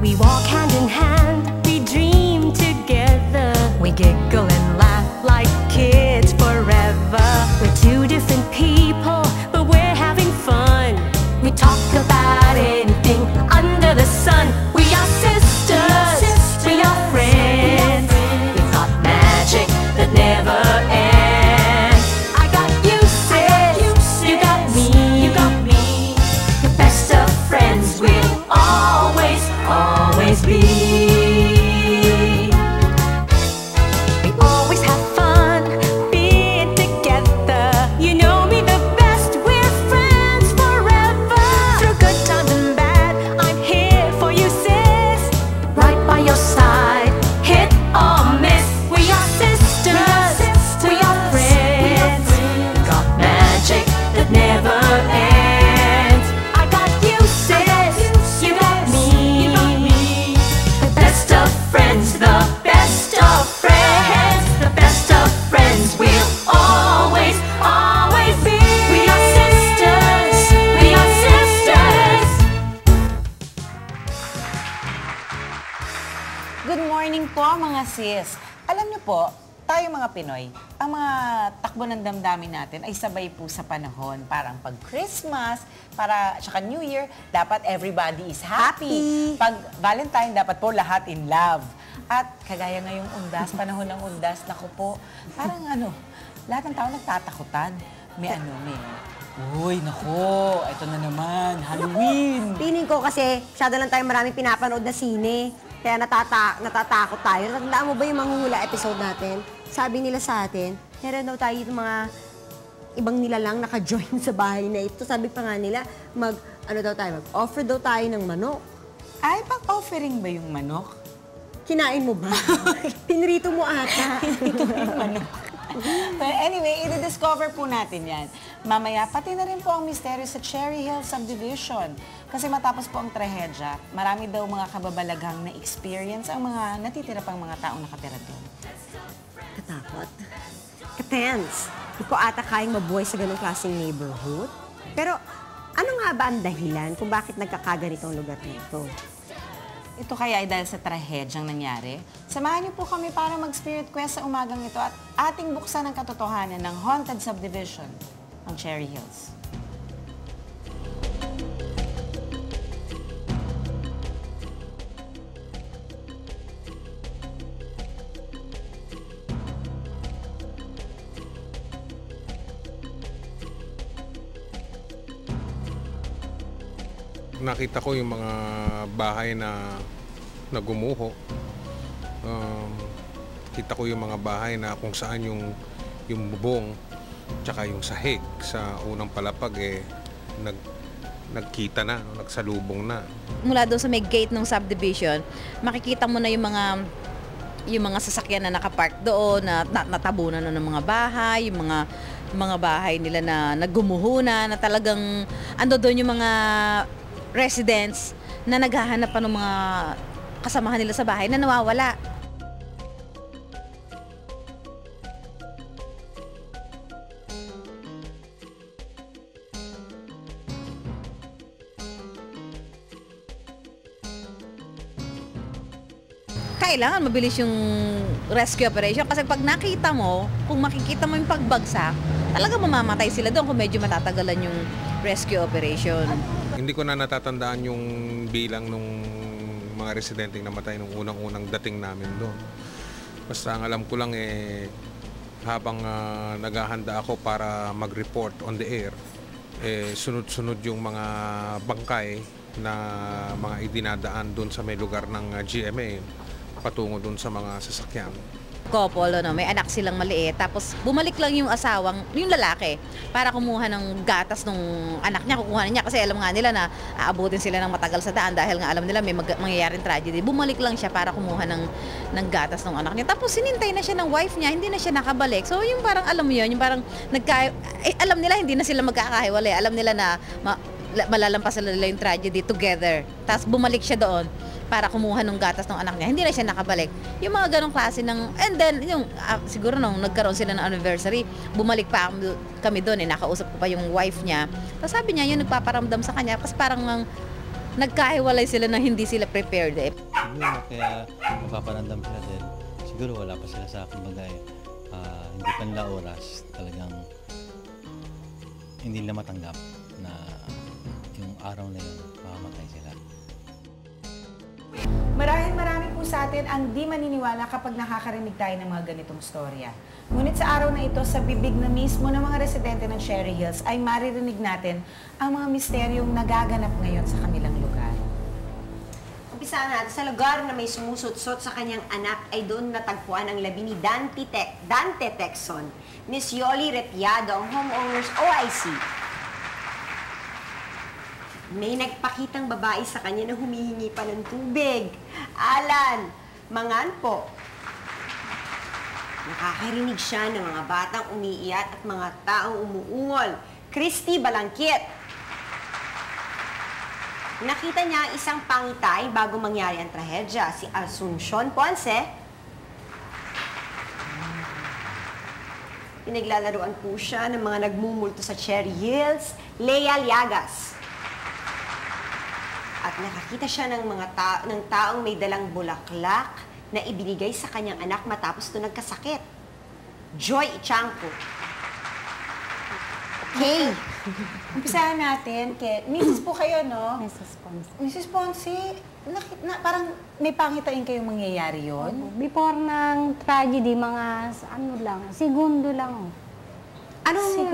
We walk hand in hand, we dream together. We giggle and laugh like kids forever. We're two different people, but we're having fun. We talk about anything under the sun. We are sisters, we are friends. We've got magic that never ends. I got you, sis, you got me. The best of friends will always, always be. We always have fun being together. You know me the best, we're friends forever. Through good times and bad, I'm here for you, sis. Right by your side, hit or miss. We are sisters, we are friends. Got magic that never ends. I got you, sis, you got me. The best of friends, the best of friends. The best of friends will always, always be. We are sisters, we are sisters. Good morning po mga sis. Alam niyo po, tayo mga Pinoy, ang mga takbo ng damdamin natin ay sabay po sa panahon. Parang pag Christmas, tsaka New Year, dapat everybody is happy. Pag Valentine, dapat po lahat in love. At kagaya ngayong undas, panahon ng undas, naku po, parang lahat ng tao nagtatakutan. May uy, naku, ito na naman, Halloween. Piling ko kasi masyado lang tayo maraming pinapanood na sine. Kaya natatakot tayo. Natandaan mo ba yung manghula episode natin? Sabi nila sa atin, meron daw tayo yung mga ibang nilalang naka-join sa bahay na ito. Sabi pa nga nila, mag-offer daw tayo ng manok. Ay, pang-offering ba yung manok? Kinain mo ba? Pinrito mo ata. Pinrito mo yung manok. But anyway, i-discover po natin yan. Mamaya, pati na rin po ang misteryo sa Cherry Hill Subdivision. Kasi matapos po ang trahedya, marami daw mga kababalaghang na experience ang mga natitira pang mga taong nakatira doon. Katakot. Katens. Hindi ko ata kayang mabuhay sa ganong klaseng neighborhood. Pero ano nga ba ang dahilan kung bakit nagkakaganitong lugar nito? Ito kaya ay dahil sa trahedyang nangyari? Samahan niyo po kami para mag-spirit quest sa umagang ito at ating buksan ang katotohanan ng Haunted Subdivision, ang Cherry Hills. Nakita ko yung mga bahay na gumuho. Kita ko yung mga bahay na kung saan yung bubong tsaka yung sahig sa unang palapag nagkita na, nagsalubong na. Mula doon sa may gate ng subdivision, makikita mo na yung mga sasakyan na nakapark doon, na natabunan na ng mga bahay, yung mga bahay nila na naggumuho na talagang ando doon yung mga residents na naghahanap pa ng mga kasamahan nila sa bahay na nawawala. Kailangan mabilis yung rescue operation kasi pag nakita mo, kung makikita mo yung pagbagsak, talaga mamamatay sila doon kung medyo matatagalan yung rescue operation. Hindi ko na natatandaan yung bilang nung mga residenteng namatay nung unang-unang dating namin doon. Basta ang alam ko lang habang naghahanda ako para mag-report on the air, sunod-sunod yung mga bangkay na mga idinadaan doon sa may lugar ng GMA patungo doon sa mga sasakyan. Couple, may anak silang maliit. Tapos bumalik lang yung yung lalaki, para kumuha ng gatas ng anak niya. Kukuha niya kasi alam nga nila na aabutin sila ng matagal sa daan dahil nga alam nila may mangyayaring tragedy. Bumalik lang siya para kumuha ng gatas ng anak niya. Tapos sinintay na siya ng wife niya, hindi na siya nakabalik. So yung parang alam mo yun, yung parang alam nila hindi na sila magkakahiwalay. Alam nila na malalampasan nila yung tragedy together. Tapos bumalik siya doon para kumuha ng gatas ng anak niya. Hindi na siya nakabalik. Yung mga ganong klase ng... And then, siguro nung nagkaroon sila ng anniversary, bumalik pa kami doon. Nakausap ko pa yung wife niya. Tapos sabi niya, yung nagpaparamdam sa kanya, tapos parang nagkahiwalay sila na hindi sila prepared eh. Siguro kaya mapapanandam sila din. Siguro wala pa sila sa kumbaga hindi pa nila oras talagang hindi nila matanggap na yung araw na yun mamamatay sila. Marami po sa atin ang di maniniwala kapag nakakarinig tayo ng mga ganitong storya. Ngunit sa araw na ito, sa bibig na mismo ng mga residente ng Cherry Hills, ay maririnig natin ang mga misteryong nagaganap ngayon sa kanilang lugar. Umpisa natin, sa lugar na may sumusot-sot sa kanyang anak ay doon natagpuan ang labi ni Dante Texon, Miss Yoli Retiado, ang homeowners OIC. May nagpakitang babae sa kanya na humihingi pa ng tubig. Alan, mangan po. Nakakarinig siya ng mga batang umiiyak at mga taong umuungol. Christy Balangkit. Nakita niya ang isang pangitay bago mangyari ang trahedya, si Asuncion Ponce. Pinaglalaruan po siya ng mga nagmumulto sa Cherry Hills, Lea Liagas. At nakakita siya ng ng taong may dalang bulaklak na ibinigay sa kanyang anak matapos ito nagkasakit. Joy Ichanco. Okay. Umpisahan natin, Mrs. po kayo, no? Mrs. Ponce. Mrs. Ponce, parang may pangitain kayong mangyayari yon. Before ng tragedy, mga segundo lang. Anong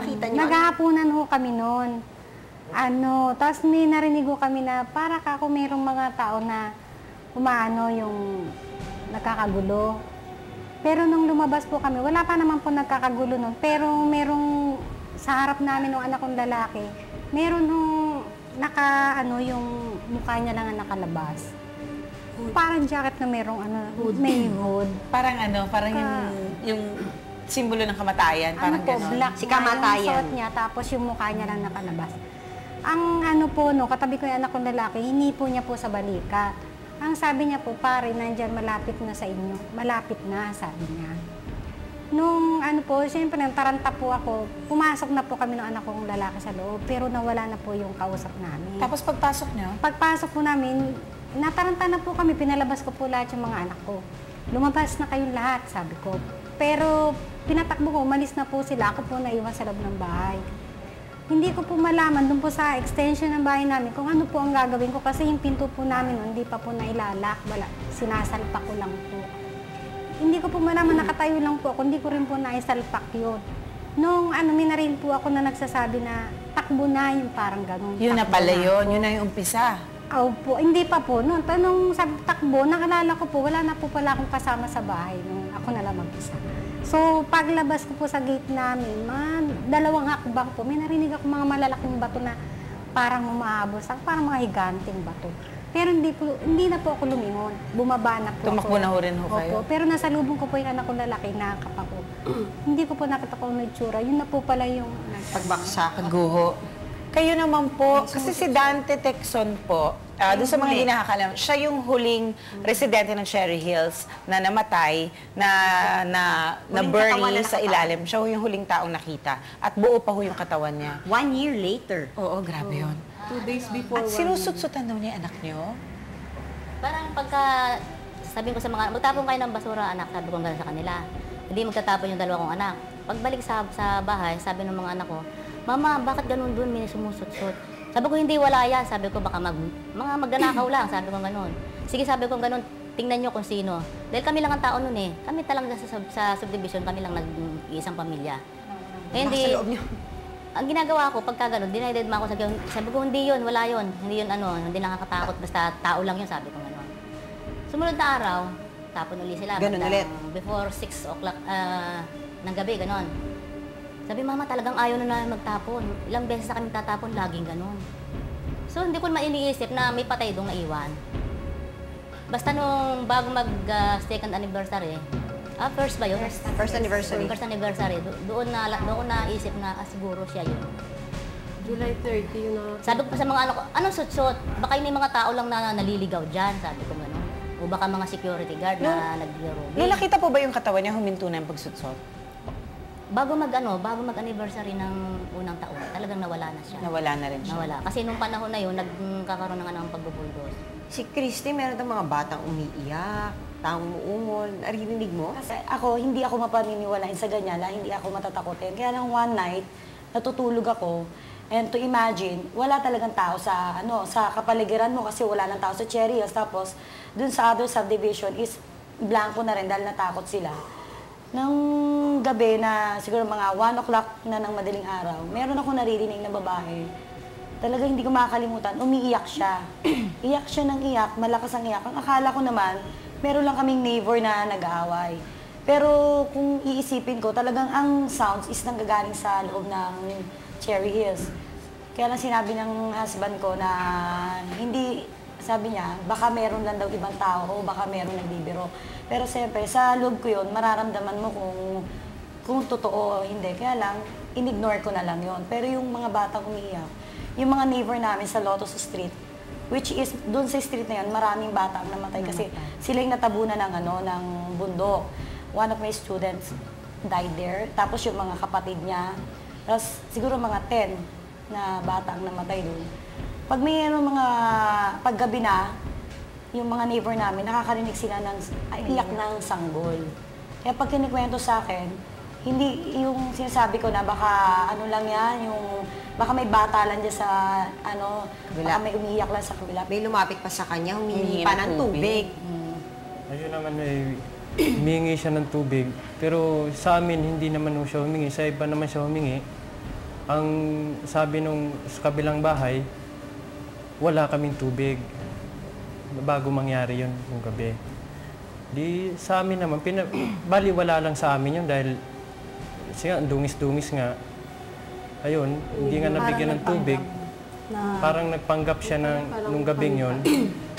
nakita niyo? Naghahaponan ho kami noon. Tapos may narinig ko kami na para kako mayroong mga tao na yung nakakagulo. Pero nung lumabas po kami, wala pa naman po nagkakagulo noon. Pero merong sa harap namin ng anak kong lalaki, meron yung mukha niya lang ang nakalabas. Parang jacket na merong may hood. Parang yung simbolo ng kamatayan, parang gano'n. Black Si kamatayan. yung suot niya, tapos yung mukha niya lang nakalabas. Ang katabi ko yung anak kong lalaki, hinipo niya po sa balikat. Ang sabi niya po, pare, nandyan malapit na sa inyo. Malapit na, sabi niya. Nung siyempre, taranta po ako, pumasok na po kami ng anak kong lalaki sa loob, pero nawala na po yung kausap namin. Tapos pagpasok niyo? Pagpasok po namin, nataranta na po kami, pinalabas ko po lahat yung mga anak ko. Lumabas na kayong lahat, sabi ko. Pero pinatakbo ko, umalis na po sila, ako po naiwan sa loob ng bahay. Hindi ko po malaman doon po sa extension ng bahay namin kung ano po ang gagawin ko kasi yung pinto po namin hindi pa po nailalak, sinasalpak ko lang po. Hindi ko po malaman, nakatayo lang po ako, hindi ko rin po naisalpak yun. Nung may na rin po ako na nagsasabi na takbo na yung parang ganun. Yun na pala yun, yun na yung umpisa. Po, hindi pa po. Noon, tanong sa takbo, nakalala ko po, wala na po pala akong kasama sa bahay nung ako na lang mag-isa. So, paglabas ko po sa gate namin, dalawang hakbang po, may narinig ako mga malalaking bato na parang umahabol, parang mga higanting bato. Pero hindi na po ako lumingon. Bumaba na po Tumakbo ako. na ho rin ho kayo? Opo, pero nasa lubong ko po yung anak kong lalaki, nakakapa ko. Hindi ko po nakita kung may tsura. Yun na po pala yung Pagbaksak. Pagguho. Kayo naman po, kasi si Dante Texon po, doon sa mga hindi nakakalam, siya yung huling residente ng Cherry Hills na namatay, na Huling burn katawan na sa nakatayo. ilalim. Siya yung huling taong nakita. At buo pa ho yung katawan niya. 1 year later. Oo, grabe yun. 2 days before. At sinusutsutan daw niya yung anak niyo? Parang pagka sabi ko sa mga, magtapon kayo ng basura anak, sabi ko gano'n sa kanila. Hindi magtatapon yung dalawa kong anak. Pagbalik sa bahay, sabi ng mga anak ko, Mama, bakit ganun doon may sumusut-sut? Sabi ko, hindi wala yan. Sabi ko, baka mga magnanakaw lang. Sabi ko ganun. Sige, sabi ko ganun, tingnan nyo kung sino. Dahil kami lang ang tao noon eh. Kami talaga sa subdivision, kami lang nag-iisang pamilya. Eh, hindi, ang ginagawa ko, pagka ganun, dinaided mo ako sabi ko, hindi yun, wala yun. Hindi yun hindi nakakatakot, basta tao lang yun, sabi ko ganun. Sumunod na araw, tapon uli sila. Ganun ulit. Before 6 o'clock ng gabi, ganun. Sabi, Mama, talagang ayaw na namin magtapon. Ilang beses na kami tatapon, laging ganun. So, hindi ko naman iniisip na may patay doong naiwan. Basta nung bago second anniversary, first ba yun? First anniversary. First anniversary, doon ko naisip na siguro siya yun. July 30 yun na. Sabi ko pa sa mga anak ko, anong sutsot? Baka may mga tao lang na naliligaw dyan, sabi ko gano'n. O baka mga security guard na naglaro. Nung nakita po ba yung katawan niya, huminto na yung pagsutsot? bago mag-anniversary ng unang taon, talagang nawala na siya. Nawala na rin siya. Nawala. Kasi nung panahon na yun, nagkakaroon na nga ng pagbubuldos. Si Christy, meron ng mga batang umiiyak, taong umuungol. Narinig mo? Kasi ako, hindi ako mapaniniwalain sa ganyan, hindi ako matatakotin. Kaya lang one night, natutulog ako, and to imagine, wala talagang tao sa sa kapaligiran mo kasi wala nang tao sa Cherry Hills. Tapos, dun sa other subdivision is blanco na rin dahil natakot sila. Nung gabi na siguro mga 1 o'clock na ng madaling araw, meron ako naririnig na babae. Talaga hindi ko makakalimutan, umiiyak siya. Iyak siya ng iyak, malakas ang iyak. Ang akala ko naman, meron lang kaming neighbor na nag-aaway. Pero kung iisipin ko, talagang ang sounds is nanggagaling sa loob ng Cherry Hills. Kaya lang sinabi ng husband ko na hindi, sabi niya, baka meron lang daw ibang tao o baka meron nagbibiro. Pero siyempre, sa loob ko yun, mararamdaman mo kung totoo o hindi. Kaya lang, in-ignore ko na lang yun. Pero yung mga batang umiiyak, yung mga neighbor namin sa Lotus Street, which is, doon sa street na yun, maraming bata ang namatay kasi sila yung natabunan ng bundok. One of my students died there. Tapos yung mga kapatid niya, tapos siguro mga 10 na bata ang namatay doon. Pag may paggabi na, yung mga neighbor namin, nakakarinig sila ng iyak ng sanggol. Kaya pag kinikwento sa akin, hindi yung sinasabi ko na baka ano lang yan, baka may bata lang dyan sa baka may umiiyak lang sa kabila. May lumapit pa sa kanya, humingi pa ng tubig. Ayun naman humingi siya ng tubig. Pero sa amin, hindi naman siya humingi. Sa iba naman siya humingi. Ang sabi nung sa kabilang bahay, wala kaming tubig. Bago mangyari yun yung gabi. Di sa amin naman, baliwala lang sa amin yun dahil siya, dungis-dungis nga. Ayun, hindi nga nabigyan ng tubig. Parang nagpanggap siya nung gabing yun.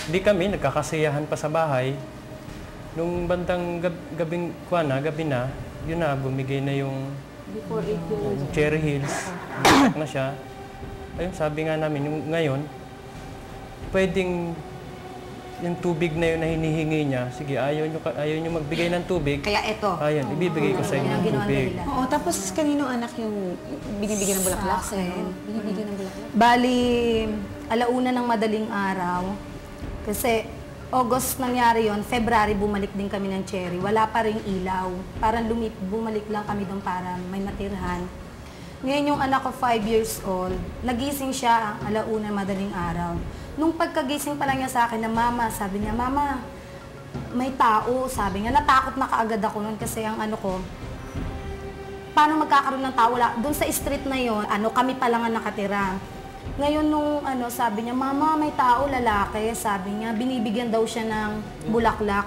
Di kami, nagkakasiyahan pa sa bahay. Nung bandang gabi na, yun na, bumigay na yung Cherry Hills. Busak na siya. Ayun, sabi nga namin, ngayon, pwedeng yung tubig na yun na hinihingi niya, sige, ayaw nyo magbigay ng tubig. Kaya ito. Ayun, ibibigay ko sa inyo ng tubig. Oo, tapos kaninong anak yung binibigyan ng bulaklak? Binibigyan ng bulaklak? Bali, alauna ng madaling araw. Kasi August nangyari yon, February bumalik din kami ng Cherry. Wala pa ring ilaw. Parang bumalik lang kami doon para may matirhan. Ngayon yung anak ko 5 years old, nagising siya alauna madaling araw. Nung pagkagising pa lang niya sa akin na mama, sabi niya, mama, may tao. Sabi niya, natakot na kaagad ako nun kasi ang paano magkakaroon ng tao? Doon sa street na yon, kami pa lang ang nakatira. Ngayon nung sabi niya, mama, may tao, lalaki. Sabi niya, binibigyan daw siya ng bulaklak.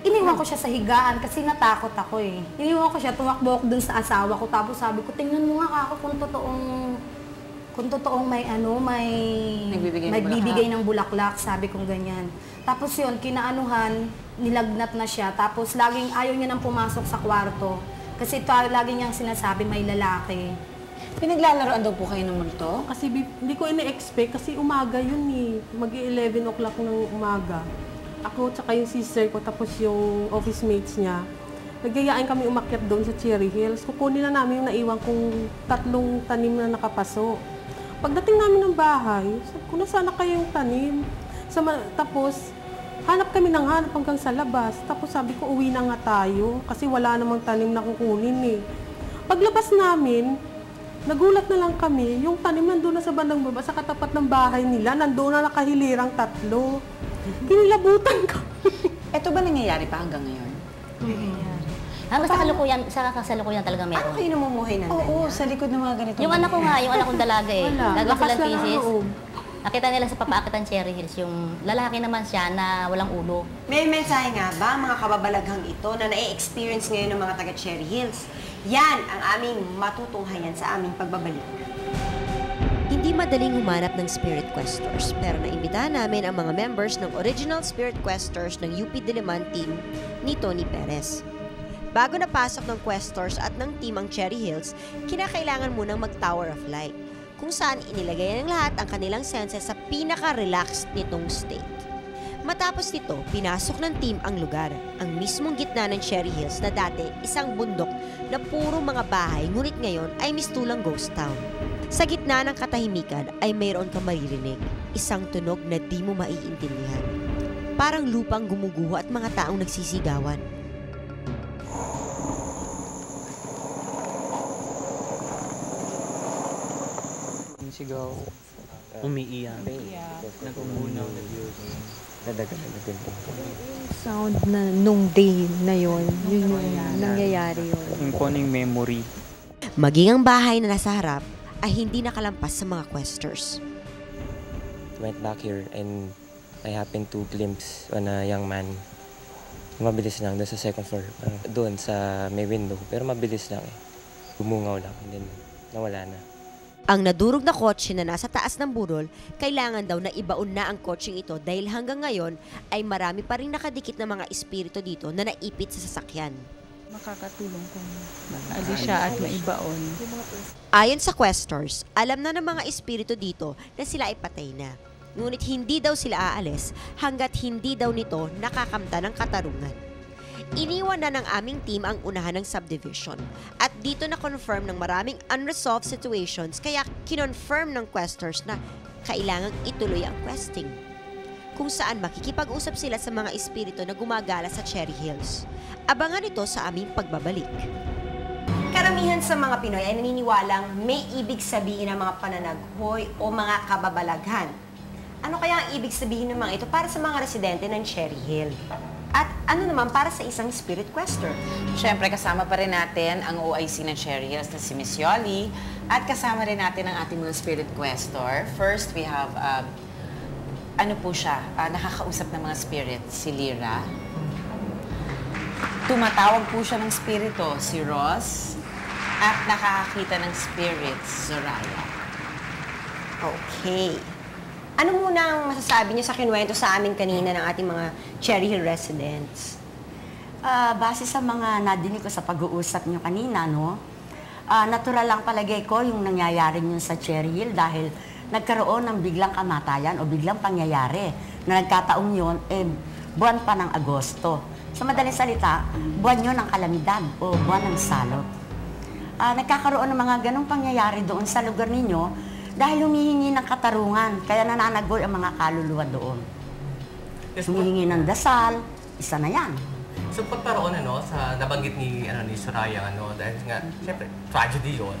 Iniwan ko siya sa higaan kasi natakot ako eh. Iniwan ko siya, tumakbo ako dun sa asawa ko. Tapos sabi ko, tingnan mo nga ako kung totoong may nagbibigay ng bulaklak, sabi kong ganyan. Tapos yun, nilagnat na siya. Tapos laging ayaw niya nang pumasok sa kwarto. Kasi lagi niyang sinasabi may lalaki. Pinaglalaroan daw po kayo ng multo? Kasi hindi ko ina-expect kasi umaga yun eh. Mag-11 o'clock ng umaga. Ako tsaka yung sister ko tapos yung office mates niya. Nagyayaan kami umakyat doon sa Cherry Hills. Kukunin na namin yung naiwan kong 3 tanim na nakapaso. Pagdating namin ng bahay, sabi ko, nasaan na kayong tanim? Tapos, hanap kami ng hanap hanggang sa labas. Tapos sabi ko, uwi na nga tayo kasi wala namang tanim na kukunin eh. Paglabas namin, nagulat na lang kami, yung tanim nandun na sa bandang baba, sa katapat ng bahay nila, nandun na nakahilirang 3. Kinilabutan kami. Ito ba nangyayari pa hanggang ngayon? Hanggang sa kasalukuyan talaga meron. Paano kayo namumuhay ng Oo, sa likod ng mga ganito. Yung anak ko nga, yung anak kong dalaga eh. Gagawa silang Lakas lang thesis. ang Nakita nila sa papaakitan Cherry Hills, yung lalaki naman siya na walang ulo. May mensahe nga ba mga kababalaghang ito na na-experience ngayon ng mga taga Cherry Hills? Yan ang aming matutunghayan sa aming pagbabalik. Hindi madaling humanap ng Spirit Questors, pero naimbitahan namin ang mga members ng original Spirit Questors ng UP Diliman team ni Tony Perez. Bago napasok ng Questors at ng team ang Cherry Hills, kinakailangan munang mag-Tower of Light, kung saan inilagay ng lahat ang kanilang senses sa pinaka-relaxed nitong state. Matapos nito, pinasok ng team ang lugar, ang mismong gitna ng Cherry Hills na dati isang bundok na puro mga bahay ngunit ngayon ay mistulang ghost town. Sa gitna ng katahimikan ay mayroon kang maririnig, isang tunog na di mo maiintindihan. Parang lupang gumuguho at mga taong nagsisigawan. Sigaw, umiiyak, nagumunaw, Sound na nung day na yon, yun yung nangyayari yun. yung koning memory. Maging ang bahay na nasa harap ay hindi nakalampas sa mga questers. Went back here and I happened to glimpse on a young man. Mabilis lang, doon sa second floor. Doon sa may window, pero mabilis lang eh. Bumungaw lang, and then nawala na. Ang nadurog na kotse na nasa taas ng burol, kailangan daw na ibaon na ang kotseng ito dahil hanggang ngayon ay marami pa rin nakadikit na mga espiritu dito na naipit sa sasakyan. Makakatulong kung alis siya at maibaon. Ayon sa questors, alam na ng mga espiritu dito na sila ay patay na. Ngunit hindi daw sila aalis hanggat hindi daw nito nakakamta ng katarungan. Iniwan na ng aming team ang unahan ng subdivision at dito na-confirm ng maraming unresolved situations kaya kinonfirm ng questors na kailangang ituloy ang questing. Kung saan makikipag-usap sila sa mga espiritu na gumagala sa Cherry Hills. Abangan ito sa aming pagbabalik. Karamihan sa mga Pinoy ay naniniwalang may ibig sabihin ng mga pananaghoy o mga kababalaghan. Ano kaya ang ibig sabihin ng mga ito para sa mga residente ng Cherry Hill? At ano naman para sa isang spirit quester? Siyempre, kasama pa rin natin ang OIC ng Cherry Hills na si Miss Yoli at kasama rin natin ang ating mga spirit questor. First, we have, ano po siya, nakakausap ng mga spirits, si Lyra. Tumatawag po siya ng spirito, si Ross. At nakakakita ng spirits, Zoraya. Okay. Ano muna ang masasabi niyo sa kinuwento sa amin kanina ng ating mga Cherry Hill residents? Base sa mga nadinig ko sa pag-uusap niyo kanina, no? Natural lang palagay ko yung nangyayari niyo sa Cherry Hill dahil nagkaroon ng biglang kamatayan o biglang pangyayari na nagkataong yun, buwan pa ng Agosto. Sa madaling salita, buwan yun ng kalamidad o buwan ng salot. Nagkakaroon ng mga ganong pangyayari doon sa lugar ninyo dahil humihingi ng katarungan, kaya nananagoy ang mga kaluluwa doon. Humihingi ng dasal, isa na yan. So pagkaroon sa nabanggit ni Soraya dahil nga syempre tragedy 'yon,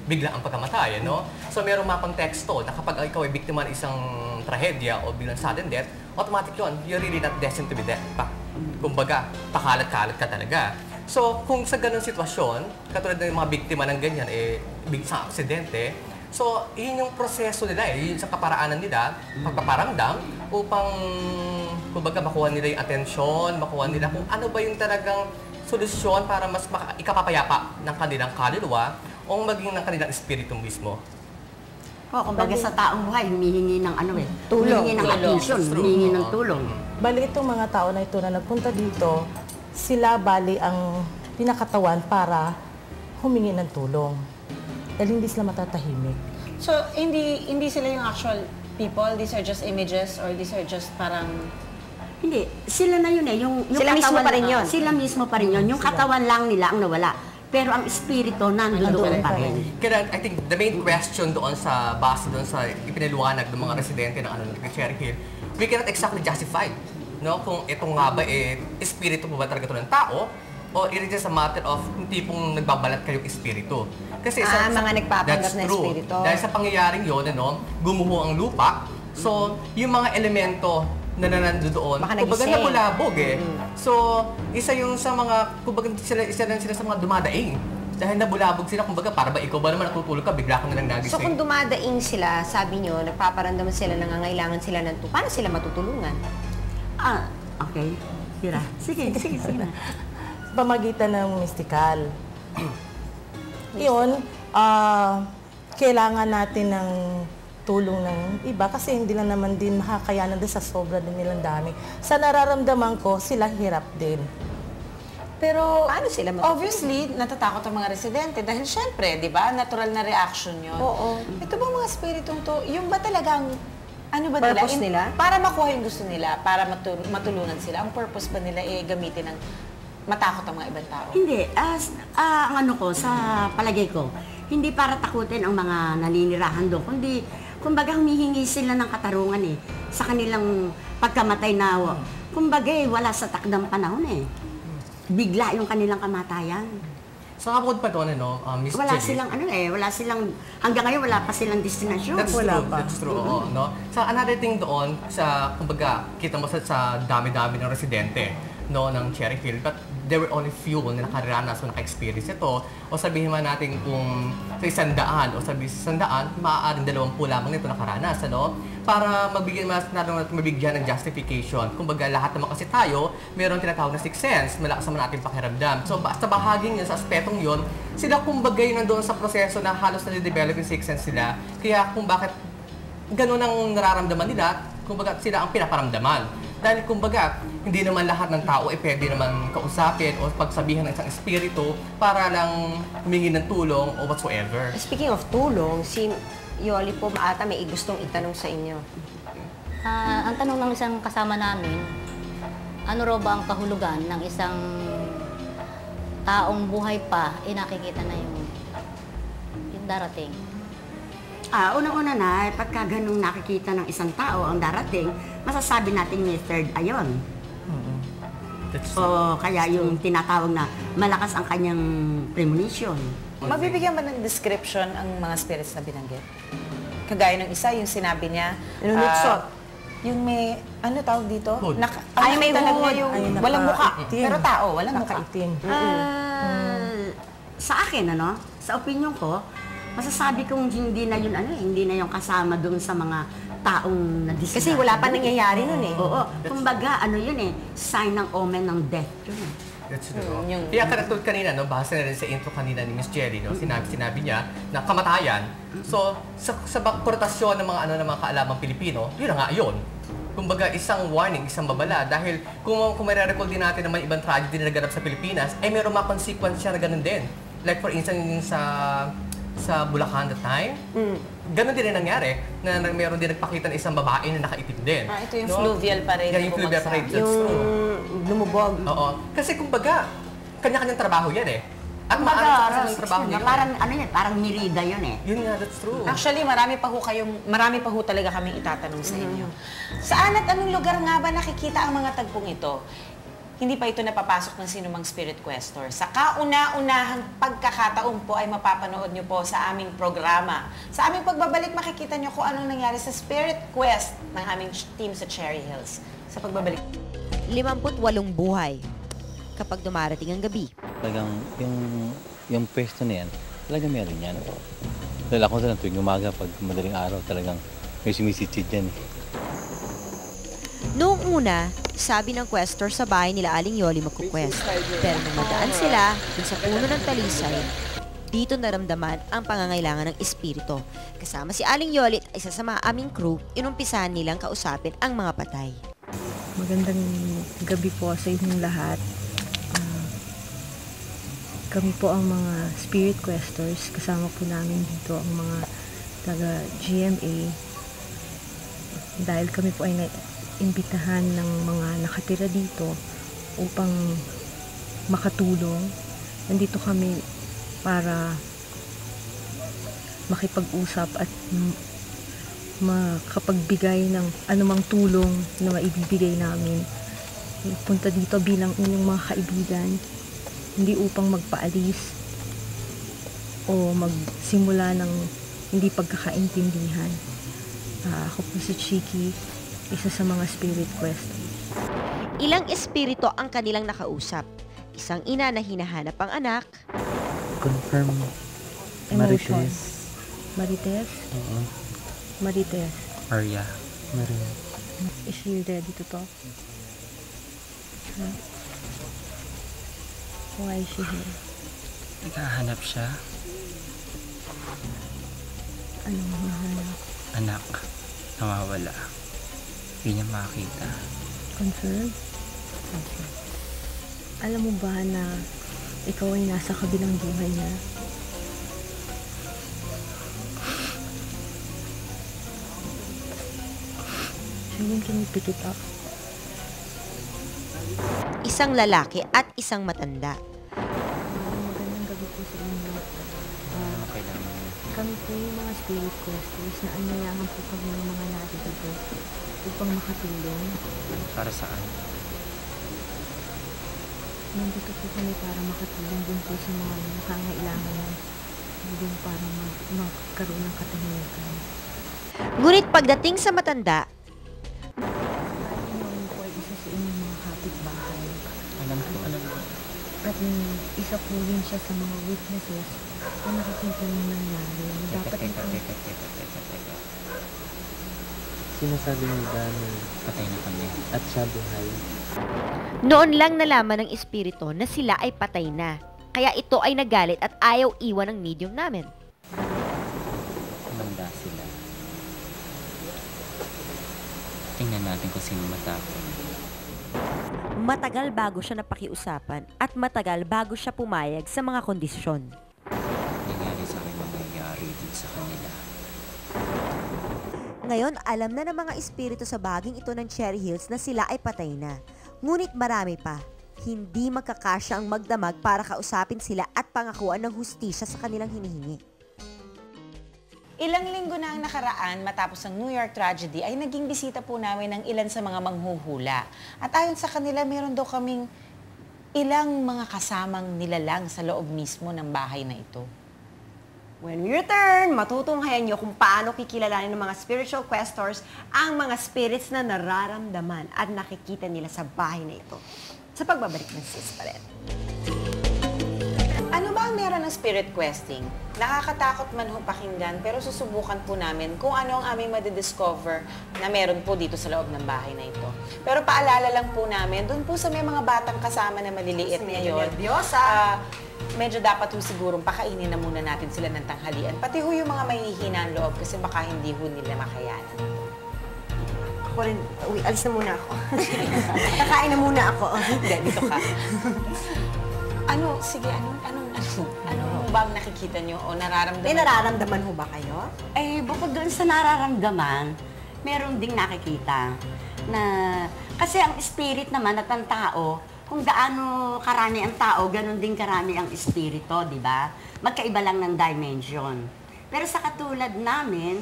bigla ang pagkamatay, So merong mapang teksto na kapag ikaw ay biktima ng isang trahedya o biglang sudden death, automatic 'yon, you're really not destined to be dead. Kumbaga, pakalat-kalat ka talaga. So kung sa ganung sitwasyon, katulad ng mga biktima ng ganyan sa aksidente, so, yun yung proseso nila yun sa kaparaanan nila, pagpaparamdam, upang, kumbaga, makuha nila yung atensyon, makuha nila kung ano ba yung talagang solusyon para mas ikapapayapa ng kanilang kaluluwa o maging ng kanilang espiritu mismo. Kumbaga sa taong buhay, humihingi ng tulong, humihingi ng atensyon, humihingi ng tulong. Bali itong mga tao na ito na nagpunta dito, sila bali ang pinakatawan para humingi ng tulong. Dahil hindi sila matatahimik. So, hindi sila yung actual people? These are just images or these are just parang... Hindi. Sila na yun Yung sila mismo pa rin yun. Sila mismo pa rin yun. Yung katawan lang nila ang nawala. Pero ang espiritu nandoon pa rin. Kaya I think the main question doon sa base doon sa ipinaliwanag ng mga residente ng Cherry Hill, we cannot exactly justify kung ito nga ba espiritu po ba talaga ito ng tao o it is just a matter of tipong nagbabalat kayong espiritu. Kasi mga nagpapanggap na espiritu. Dahil sa pangyayaring yun, gumuho ang lupa. So, yung mga elemento na nanando doon, kumbaga nabulabog So, isa yung sa mga, kumbaga isa sa mga dumadaing. Dahil nabulabog sila, kumbaga para ba ikaw ba naman natutulog ka, bigla ka nalang nagising. So, kung dumadaing sila, sabi nyo, nagpaparamdam sila, nangangailangan sila ng tulong, paano sila matutulungan? Okay. Tira. Sige. Pamagitan ng mystical. Yun, kailangan natin ng tulong ng iba kasi hindi lang naman din makakayanan din sa sobra din nilang dami. Sa nararamdaman ko, sila hirap din. Pero, paano sila obviously, natatakot ang mga residente dahil syempre, di ba, natural na reaction yun. Oo. Ito ba mga spiritong to, yung ba talagang Ano ba Purpose nila? Para makuha yung gusto nila, para matulungan sila. Ang purpose ba nila gamitin ng matakot ang mga ibang tao? Hindi. Ang ano ko, sa palagay ko, hindi para takutin ang mga naninirahan doon, kundi, kumbaga humihingi sila ng katarungan sa kanilang pagkamatay na, kumbaga wala sa takdang panahon Bigla yung kanilang kamatayan. So kapag pa doon, Miss Wala Jenny, silang, hanggang ngayon wala pa silang destinasyon. That's true, oo, no? So another thing doon, kumbaga, kita mo sa dami-dami ng residente, no, ng Cherry Hill, but there were only few na nakariranas o naka-experience ito. O sabihin man natin kung sa 100 o sabihin sa 100, maaaring 20 lamang nito nakaranas, para mabigyan ng justification. Kumbaga, lahat naman kasi tayo, mayroong tinatawag na sixth sense, malakas naman natin pakiramdam. So, basta bahaging yun, sa aspetong yun, sila kumbaga yun nandoon sa proseso na halos na-develop yung sixth sense nila. Kaya kung bakit ganun ang nararamdaman nila, kumbaga sila ang pinaparamdaman. Dahil kumbaga, hindi naman lahat ng tao pwede naman kausapin o pagsabihan ng isang espiritu para lang humingi ng tulong o whatsoever. Speaking of tulong, si Yoli po maata may gustong itanong sa inyo. Ang tanong ng isang kasama namin, ano raw ba ang kahulugan ng isang taong buhay pa, nakikita na yung darating? Unang-una na, pagka ganung nakikita ng isang tao ang darating, masasabi natin may third eye yun. O kaya yung tinatawag na malakas ang kanyang premonition. Mabibigyan ba ng description ang mga spirits na binanggit? Kagaya ng isa, yung sinabi niya, yung may, ano tawag dito? May talaga hood. yung walang mukha. Pero tao, walang mukha. Sa akin, sa opinion ko, masasabi kong hindi na yun, hindi na yung kasama doon sa mga taong na-discard. Kasi wala pa nangyayari nun Oo. Kumbaga, sign ng omen ng death yun That's true. Kaya katulad kanina, base na rin sa intro kanina ni Miss Jelly, sinabi niya na kamatayan. So, sa konotasyon ng mga ng mga kaalamang Pilipino, yun na nga yun. Kumbaga, isang warning, isang babala. Dahil kung may re-recall din natin na may ibang tragedy na naganap sa Pilipinas, ay mayroong mga consequence siya na ganun din. Like for instance, sa Bulacan that time, ganun din ang nangyari, na mayroon din nagpakita ng isang babae na nakaitim din. Ito yung fluvial parade. Yung fluvial parade, that's true. Lumubog. Oo. Kasi kumbaga, kanya-kanyang trabaho yan At kumbaga, maaaring trabaho yun. Parang nirida yun Yun nga, that's true. Actually, marami pa ho talaga kaming itatanong sa inyo. Saan at anong lugar nga ba nakikita ang mga tagpong ito? Hindi pa ito napapasok ng sinumang Spirit Questor. Sa kauna-unahang pagkakataon po ay mapapanood nyo po sa aming programa. Sa aming pagbabalik, makikita nyo kung anong nangyari sa Spirit Quest ng aming team sa Cherry Hills. Sa pagbabalik. 58 buhay kapag dumarating ang gabi. Talagang yung pwesto na yan, talagang meron yan. Dahil ako talagang tuwing umaga, pag madaling araw, talagang may sumisitsid yan. Noong una, sabi ng questor sa bahay nila Aling Yoli magkukwest. Pero nung madaan sila dun sa puno ng talisay, dito naramdaman ang pangangailangan ng espiritu. Kasama si Aling Yoli at isa sa mga aming crew, inumpisahan nilang kausapin ang mga patay. Magandang gabi po sa inyong lahat. Kami po ang mga Spirit Questors. Kasama po namin dito ang mga taga-GMA. Dahil kami po ay imbitahan ng mga nakatira dito upang makatulong. Nandito kami para makipag-usap at makapagbigay ng anumang tulong na maibibigay namin. Punta dito bilang inyong mga kaibigan, hindi upang magpaalis o magsimula ng hindi pagkakaintindihan. Ako po si Chiki, isa sa mga Spirit Questors. Ilang espiritu ang kanilang nakausap. Isang ina na hinahanap ang anak. Confirm. Emotion. Marites? Oo. Marites. Arya. Maria. Is she ready to talk? Why is she here? Naghahanap siya. Anong hinahanap? Anak. Nawawala. Hindi niya makita. Confirm? Okay. Alam mo ba na ikaw ay nasa kabilang buhay niya? And then can you pick it up? Isang lalaki at isang matanda. Magandang gabi po sa inyo. Kami po yung mga spirit questers na anayahan po kami ng mga narito dito upang makatulong. Para saan? Nandito po kami para makatulong din po sa mga nakangailangan na din para magkaroon ng katahimikan. Ngunit pagdating sa matanda, Noon po ay isa sa inyong mga kapitbahay. Alam ko. At isa po rin siya sa mga witnesses na nakakita ng nangyari. Dapat Teka. Sinasabi niyo ba na patay na kami at siya buhay? noon lang nalaman ng espiritu na sila ay patay na. Kaya ito ay nagalit at ayaw iwan ng medium namin. Manda sila. Tingnan natin kung sino matakot. Matagal bago siya napakiusapan at matagal bago siya pumayag sa mga kondisyon. Nangyari sa akin mangyayari din sa kanila. Ngayon, alam na ng mga espiritu sa bahaging ito ng Cherry Hills na sila ay patay na. Ngunit marami pa. Hindi magkakasya ang magdamag para kausapin sila at pangakuan ng hustisya sa kanilang hinihingi. Ilang linggo na ang nakaraan matapos ang New York tragedy ay naging bisita po namin ng ilan sa mga manghuhula. At ayon sa kanila, meron daw kaming ilang mga kasamang nilalang sa loob mismo ng bahay na ito. When we return, matutunghayan nyo kung paano kikilalanin ng mga spiritual questors ang mga spirits na nararamdaman at nakikita nila sa bahay na ito. Sa pagbabalik ng Sis pa rin. Ano ba ang meron ng spirit questing? Nakakatakot man ho pakinggan, pero susubukan po namin kung ano ang aming madidiscover na meron po dito sa loob ng bahay na ito. Pero paalala lang po namin, dun po sa may mga batang kasama na maliliit ngayon, medyo dapat ho sigurong pakainin na muna natin sila ng tanghalian. Pati ho yung mga mahihina ang loob kasi baka hindi ho nila makayanan. Ako rin, alis na muna ako. Kakain na muna ako. Hindi, dito ka. Sige, ano bang nakikita nyo o nararamdaman? May nararamdaman ho ba kayo? Eh, bukod doon sa nararamdaman, meron ding nakikita na, kasi ang spirit naman at ang tao, kung gaano karami ang tao, ganun din karami ang espiritu, di ba? Magkaiba lang ng dimension. Pero sa katulad namin,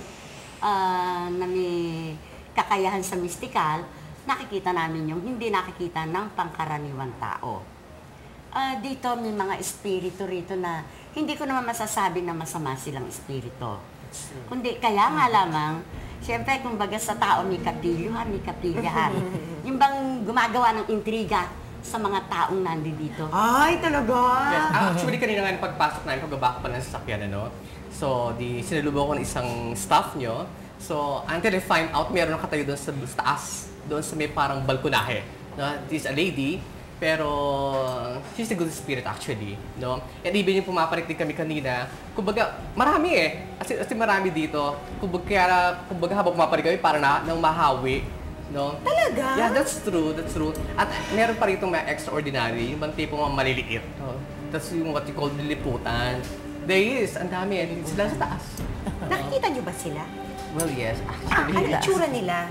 na may kakayahan sa mystical, nakikita namin yung hindi nakikita ng pangkaraniwang tao. Dito may mga espiritu rito na hindi ko naman masasabi na masama silang espiritu. Kundi kaya nga lamang, siyempre kumbaga sa tao may kapilyuhan, may kapilyahan. Yung bang gumagawa ng intriga sa mga taong nandito. Ay, talaga? Yes. Actually, kanina nga pagpasok namin, pagbaba ko pa ng sasakyan, ano? So, sinalubong ko ng isang staff nyo. So, until I find out, meron nakatayo doon sa taas, doon sa may parang balkonahe. No? This is a lady, pero she's a good spirit actually, no? And even yung pumapanik din kami kanina, kumbaga, marami eh. Kasi marami dito. Kumbaga habang pumapanik kami, parang nang mahawi, no? Talaga? Yeah, that's true. At meron pa rito mga extraordinary, yung bang tipong mga maliliit. No? That's yung what you call liliputan. There is, ang dami. Sila sa taas. Nakikita nyo ba sila? Well, yes. Actually, Ano itsura nila?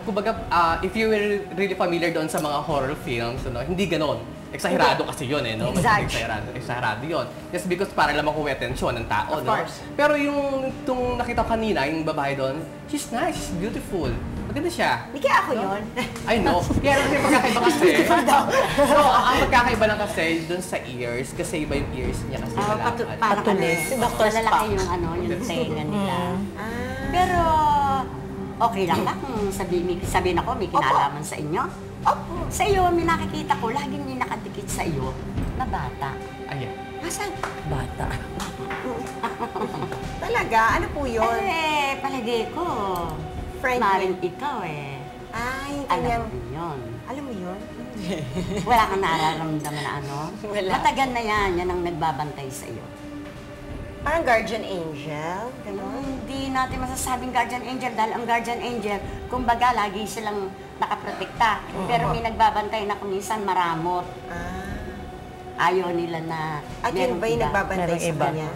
Kumbaga, if you were really familiar doon sa mga horror films, hindi ganon. Eksahirado kasi yun no? Eksahirado yun. Just because para lang makuha atensyon ng tao, no? Pero yung nakita ko kanina, yung babae doon, she's nice, she's beautiful. Maganda siya. Hindi kaya ako yun. I know. Kaya kasi magkakaiba kasi. So, ang magkakaiba lang kasi doon sa ears, kasi iba yung ears niya kasi malakad. Patulis. Malalaki yung yung tenga nila. Pero, okay lang ba kung sabihin ako, may kinalaman sa inyo? Opo. Sa iyo, may nakikita ko, laging may nakadikit sa iyo na bata. Ayan. Nasaan? Bata. Talaga? Ano po yun? Eh, palagay ko. Maring ikaw eh. Ay, alam mo yun. Alam mo yun? Wala kang nararamdaman na ano? Wala. Matagal na yan ang nagbabantay sa iyo. Parang guardian angel? Ganon? Hindi natin masasabing guardian angel dahil ang guardian angel, kumbaga, lagi silang nakaprotekta. Pero may nagbabantay na kuminsan maramot. Ayaw nila na... At yun ba yung nagbabantay sa kanya?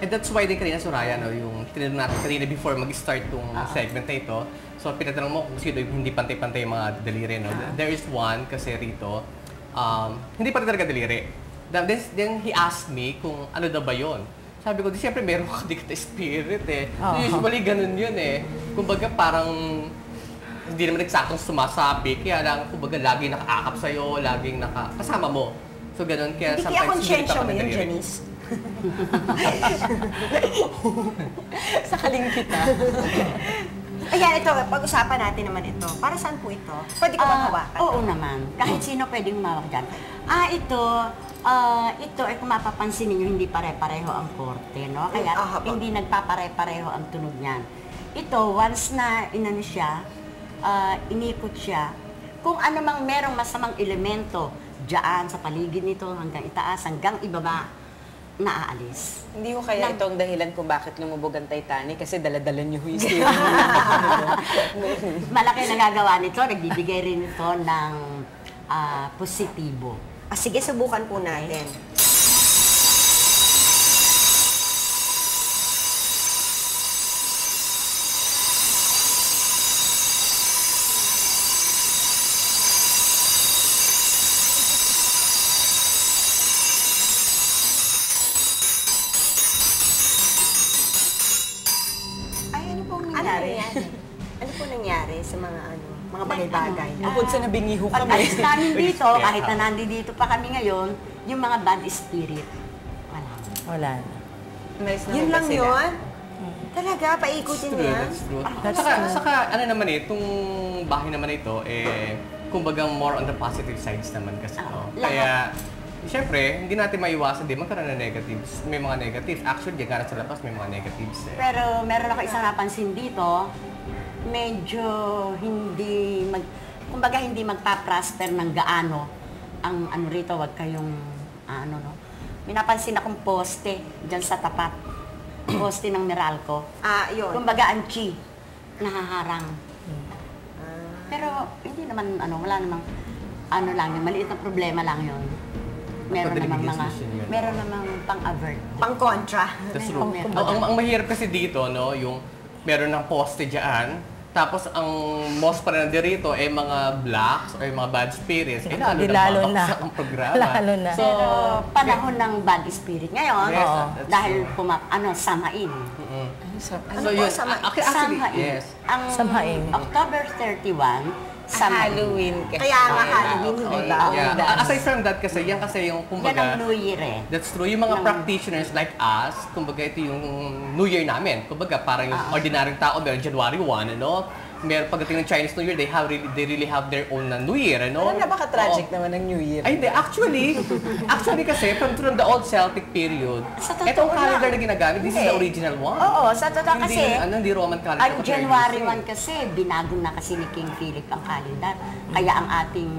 And that's why din kanina, Soraya, no, yung tinanong natin kanina before mag-start tong segment na ito. So, pinatanong mo kung sino yung hindi pantay-pantay yung mga daliri, no? There is one kasi rito, hindi pantay talaga daliri. Then he asked me kung ano daw ba yun. Sabi ko, di siyempre meron ka dikta spirit eh. So, usually ganun yun eh. Kumbaga parang hindi naman eksaktong sumasabi, kaya lang kumbaga laging nakaakap sa'yo, laging kasama mo. So, ganun. Kaya Hindi kaya sometimes konsyensya mo yun, Janice? Sakaling kita. Ayan, ito, pag-usapan natin naman ito. Para saan po ito? Pwede ko bang hawakan? Oo naman. Kahit sino pwedeng humawak dyan. Ito ay kung mapapansin ninyo, hindi pare-pareho ang korte, no? Kaya hindi nagpapare-pareho ang tunog niyan. Ito, once na inano siya, inikot siya, kung ano mang merong masamang elemento diyan sa paligid nito, hanggang itaas, hanggang ibaba, naaalis. Hindi ko kaya itong dahilan kung bakit lumubog ang Titanic kasi dala-dala niyo yung steering. Malaki nagagawa nito, nagbibigay rin ito ng positibo. Sige, subukan po natin. Ano po nangyari sa mga bagay-bagay? Bukod sa nabingiho kami. Pag-alis namin dito, kahit na nandito pa kami ngayon, yung mga bad spirit, Wala na. Yun lang yun? Talaga? Paikutin mo yan? That's true. Saka ano naman itong bahay naman ito, kumbaga more on the positive sides naman kasi ito. Kaya, siyempre, hindi natin maiwasan din magkaroon ng negatives. May mga negatives. Actually, diyan sa labas may mga negatives. Pero meron ako isang napansin dito, medyo kumbaga hindi magpa-prosper ng gaano ang ano rito, wag kayong may napansin akong poste diyan sa tapat. Poste ng Meralco. Yun. Kumbaga ang chi nahaharang. Pero hindi naman wala namang lang yun, maliit na problema lang yun. Meron namang pang-avert. Pang-contra. That's true. Ang mahirap kasi dito, no, yung meron ng poste dyan, tapos ang most pa rin dito ay mga blacks o mga bad spirits. Lalo na ang programa. Lalo na. So, panahon ng bad spirit ngayon, dahil samain. So yun, samain. Samain. October 31, Halloween. Kaya nga Halloween, hindi ba? Aside from that kasi, yan kasi yung kumbaga... Yan ang New Year eh. That's true. Yung mga practitioners like us, kumbaga ito yung New Year namin. Kumbaga parang yung ordinaryong tao, meron January 1, meron pagdating ng Chinese New Year, they really have their own New Year, Alam na baka tragic naman ng New Year. Ay, hindi. Actually kasi, from the old Celtic period, itong calendar na ginagamit, this is the original one. Oo, sa totoo kasi, hindi Roman calendar. Ang January 1 kasi, binago na kasi ni King Philip ang calendar. Kaya ang ating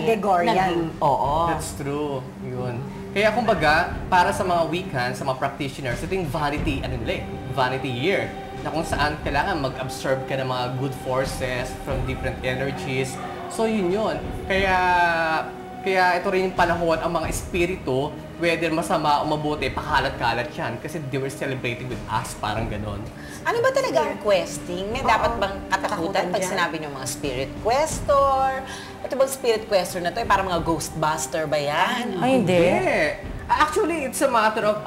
Gregorian. Oo. That's true. Yun. Kaya kumbaga, para sa mga weekends, sa mga practitioners, ito yung vanity year. Na kung saan kailangan mag-absorb ka ng mga good forces from different energies. So yun. Kaya ito rin yung panahon ang mga espiritu, whether masama o mabuti, pakalat-kalat yan. Kasi they were celebrating with us, parang ganon. Ano ba talaga ang questing? May dapat bang katakutan pag sinabi ng mga spirit questor? Ito bang spirit questor na to? Parang mga ghostbuster ba yan? Ay, hindi. Actually, it's a matter of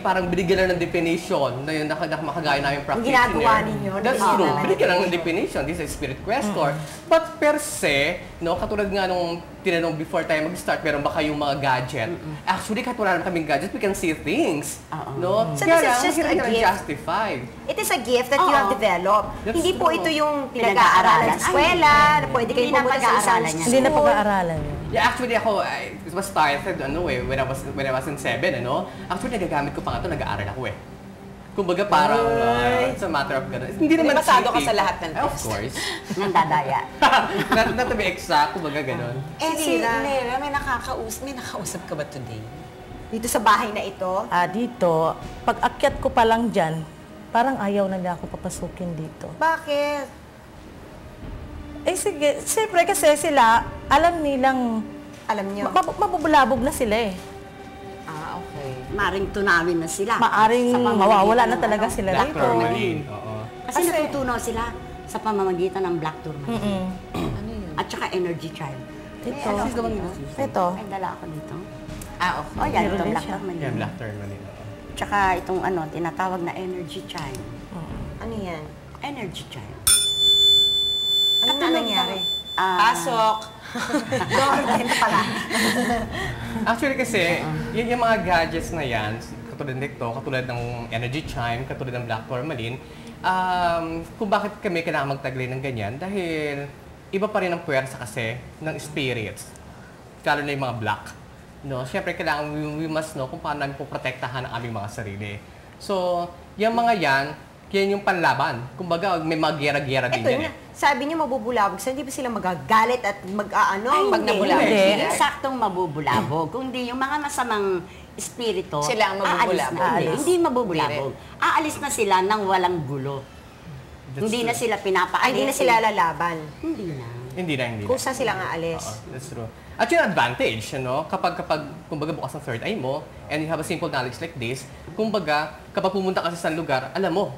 parang binigyan lang ng definition na yun, makagaya namin practitioner. Ginagawa ninyo. That's true. Binigyan lang ng definition. This is spirit questor. But per se, katulad nga nung tinanong before tayo mag-start, meron ba kayong mga gadget? Actually, kahit wala naman kaming gadget, we can see things. So this is just a gift. Justified. It is a gift that you have developed. Hindi po ito yung pinag-aaralan sa eskwela, na pwede kayo pumunta sa isang school. Hindi na pag-aaralan. Yeah, actually ako, it was started, when I was in 7, Actually, nagagamit ko pa nga ito, nag-aaral ako Kumbaga parang, it's a matter of gano'n. Hindi naman pasado ka sa lahat ng test. Of course. Nandadaya. Not to be exact, kumbaga gano'n. Si Nera, may nakausap ka ba today? Dito sa bahay na ito? Dito, pag akyat ko pa lang dyan, parang ayaw na niya ako papasukin dito. Bakit? Sige, siyempre kasi sila, alam niyo, mabubulabog na sila Okay. maring tunawin na sila. Maaring Sa pamamagitan mawawala na ng talaga ano, sila Black rito. tourmaline. Oo. Kasi natutunaw sila sa pamamagitan ng black tourmaline. At saka energy child. Ito. Ito. Ay, dala ako dito. Okay. Oh, yan. Meron Ito, din black siya. tourmaline. Yeah, black tourmaline. Oo. Tsaka itong ano, tinatawag na energy child. Ano yan? Energy child. Ano na nangyari? Pasok. Gordon pala. Actually kasi, yung mga gadgets na yan, katulad nito, katulad ng energy chime, katulad ng black tourmaline, kung bakit kami kailangan magtaglay ng ganyan, dahil iba pa rin ang puwersa kasi ng spirits, lalo na yung mga black. No? Siyempre, kailangan we must know kung paano namin poprotektahan ang aming mga sarili. So, yung mga yan yung panlaban. Kumbaga, may mga gera-gera din Ito yan. na, sabi niyo mabubulabog. So, hindi ba sila magagalit at mag-ano? Pag nabulabog sila? Saktong mabubulabog. Kundi yung mga masamang espiritu, Sila ang mabubulabog. Hindi mabubulabog. Aalis na sila nang walang gulo. Hindi na sila pinapaalis. Hindi na sila lalaban. Hindi na. Hindi na. Kung saan sila nga alis. That's true. At yung advantage, kapag kumbaga bukas ang third eye mo, and you have a simple knowledge like this, kumbaga, kapag pumunta ka sa isang lugar, alam mo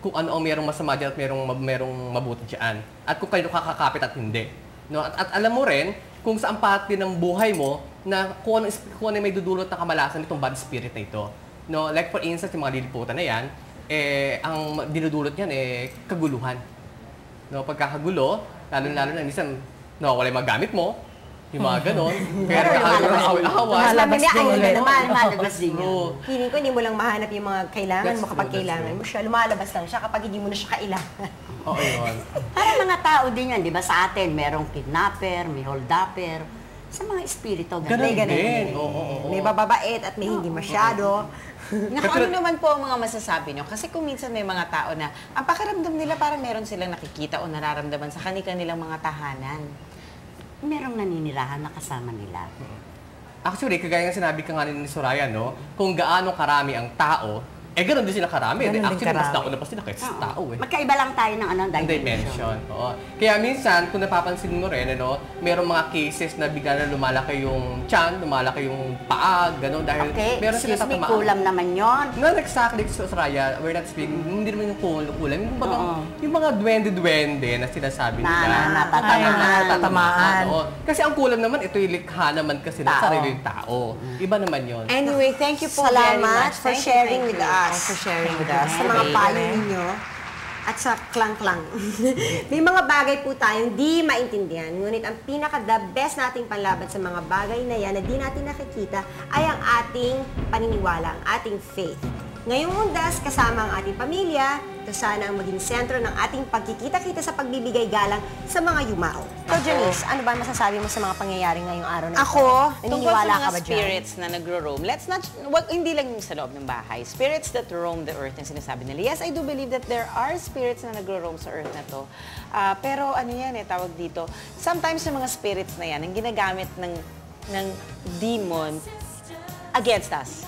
kung ano ang merong masama dyan at merong mabuti dyan. At kung kayo kakakapit at hindi. No? At alam mo rin kung saan pati ng buhay mo na kung ano may dudulot na kamalasan nitong bad spirit na ito. No? Like for instance, yung mga liliputan na yan, ang dinudulot niyan kaguluhan. No? Pagkakagulo, lalo na minsan nawawala yung mga gamit mo, yung mga ganon. Kaya nakakaway-ahawas. Lumalabas din yun. Feeling ko, hindi mo lang mahanap yung mga kailangan mo kapag kailangan mo siya. Lumalabas lang siya kapag hindi mo na siya kailangan. Oo, yun. Parang mga tao din yan, di ba? Sa atin, merong kidnapper, may holdupper. Sa mga espiritu, Ganun din. May bababait at may hindi masyado. Naku, ano naman po ang mga masasabi nyo? Kasi kung minsan may mga tao na ang pakiramdam nila parang meron silang nakikita o nararamdaman sa kanilang mga tahanan. Merong naninirahan na kasama nila. Actually, kagaya nga sinabi ka nga ni Soraya, no? Kung gaano karami ang tao, ganoon din sila karami. Actually, mas nauna pa sila kaysa sa tao. Magkaiba lang tayo ng dimension. Oo. Kaya minsan, kung napapansin mo rin, merong mga cases na bigla na lumalaki yung tiyan, lumalaki yung paa, gano'n, dahil meron sila excuse me, kulam naman yon. Not exactly, Soraya, we're not speaking, hindi naman yung kulam. Yung mga duwende-duwende na sinasabi nila. Natatamaan. Kasi ang kulam naman, ito'y likha naman kasi ng sarili yung tao. Iba naman yon. Anyway, thank you po very much. For sharing with us. For sharing with us. Sa mga payo ninyo. At sa klang-klang. May mga bagay po tayong di maintindihan. Ngunit ang pinaka-the best nating panlaban sa mga bagay na yan na di natin nakikita ay ang ating paniniwala, ang ating faith. Ngayong undas, kasama ang ating pamilya, ito sana ang maging sentro ng ating pagkikita-kita sa pagbibigay galang sa mga yumao. So, Janice, ano ba masasabi mo sa mga pangyayari ngayong araw na ito? Ako, tungkol sa naniniwala ka mga ba dyan? spirits na nagro-roam, hindi lang yung sa loob ng bahay. Spirits that roam the earth, yung sinasabi nila. Yes, I do believe that there are spirits na nagro-roam sa earth na to. Pero ano yan tawag dito, sometimes yung mga spirits na yan, ang ginagamit ng demon against us.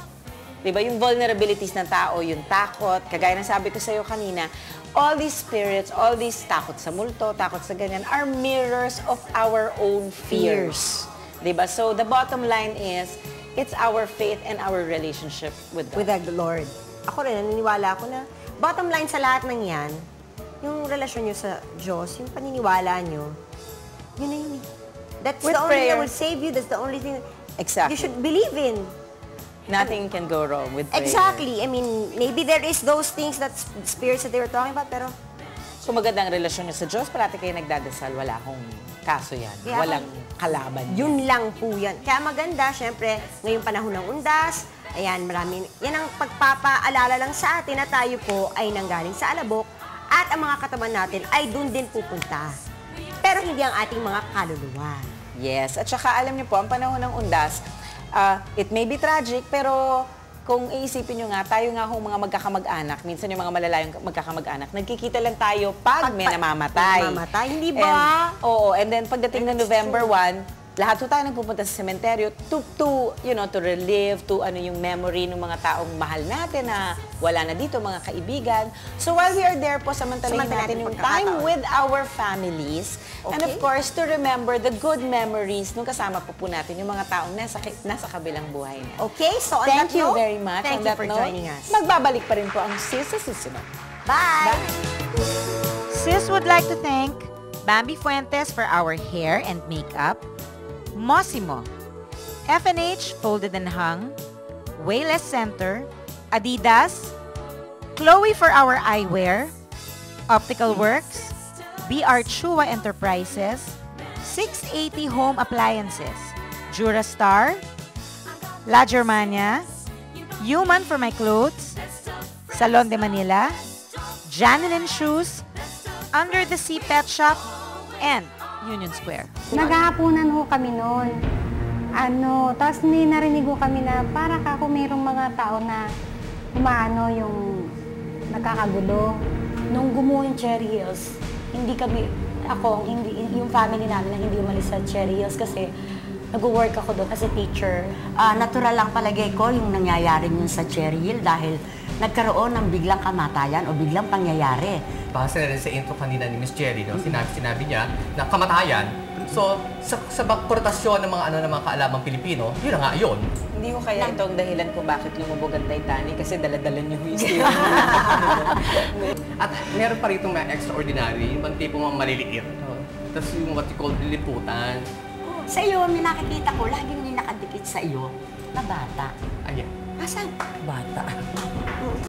Diba? Yung vulnerabilities ng tao, yung takot, kagaya ng sabi ko sa'yo kanina, all these spirits, all these takot sa multo, takot sa ganyan, are mirrors of our own fears. Diba? So, the bottom line is, it's our faith and our relationship with God. With the Lord. Ako rin, naniniwala ako na bottom line sa lahat ng yan, yung relasyon nyo sa Diyos, yung paniniwala nyo, yun na yun. That's the only thing that will save you. That's the only thing you should believe in. Nothing can go wrong with prayer. Exactly. I mean, maybe there is those things that spirits that they were talking about, pero kung maganda ang relasyon niyo sa Diyos, parati kayo nagdadasal, wala akong kaso yan. Yeah, Walang kalaban. Yun lang po yan. Kaya maganda, syempre, ngayong panahon ng undas, ayan, marami, yan ang pagpapaalala lang sa atin na tayo po ay nanggaling sa alabok at ang mga katawan natin ay dun din pupunta. Pero hindi ang ating mga kaluluwa. Yes. At saka alam niyo po, ang panahon ng undas, it may be tragic, pero kung iisipin nyo nga, tayo nga kung mga magkakamag-anak, minsan yung mga malalayong magkakamag-anak, nagkikita lang tayo pag may namamatay. Hindi ba? Oo, and then pagdating ng November 1, lahat po tayo nagpupunta sa sementeryo to relive, to ano yung memory ng mga taong mahal natin na wala na dito, mga kaibigan. So while we are there po, samantalahin natin yung time with our families. And of course, to remember the good memories nung kasama po natin yung mga taong nasa kabilang buhay na. Okay, so on Thank that you note, very much. thank On you that for note, joining us. Magbabalik pa rin po ang Sis sa susunod. Bye! Sis would like to thank Bambi Fuentes for our hair and makeup, Mossimo, FNH Folded and Hung, Wayless Center, Adidas, Chloe for our eyewear, Optical Works, BR Chua Enterprises, 680 Home Appliances, Durastar, La Germania, Human for my clothes, Salon de Manila, Janilyn Shoes, Under the Sea Pet Shop, and Union Square. Naghahapunan ho kami noon. Tapos may narinig ho kami na para kako mayroong mga tao na umaano yung nakakagulo. Nung gumuho yung Cherry Hills, yung family namin na hindi umalis sa Cherry Hills kasi nag-work ako doon as a teacher. Natural lang palagay ko yung nangyayari yun sa Cherry Hill dahil nagkaroon ng biglang kamatayan o biglang pangyayari. Base na rin sa intro kanina ni Miss Cherry, no? Sinabi niya na kamatayan. So, sa koretasyon ng mga kaalamang Pilipino, yun na nga yun. Hindi ko kaya ito ang dahilan kung bakit lumubog ang Titanic kasi daladalan niyo yung history. At meron pa rito mga extraordinary, yung tipong mga maliliit. No? Tapos yung what you call liliputan. Sa iyo, may nakikita ko, laging may nakadikit sa iyo na bata. Ayan. Asan? Bata.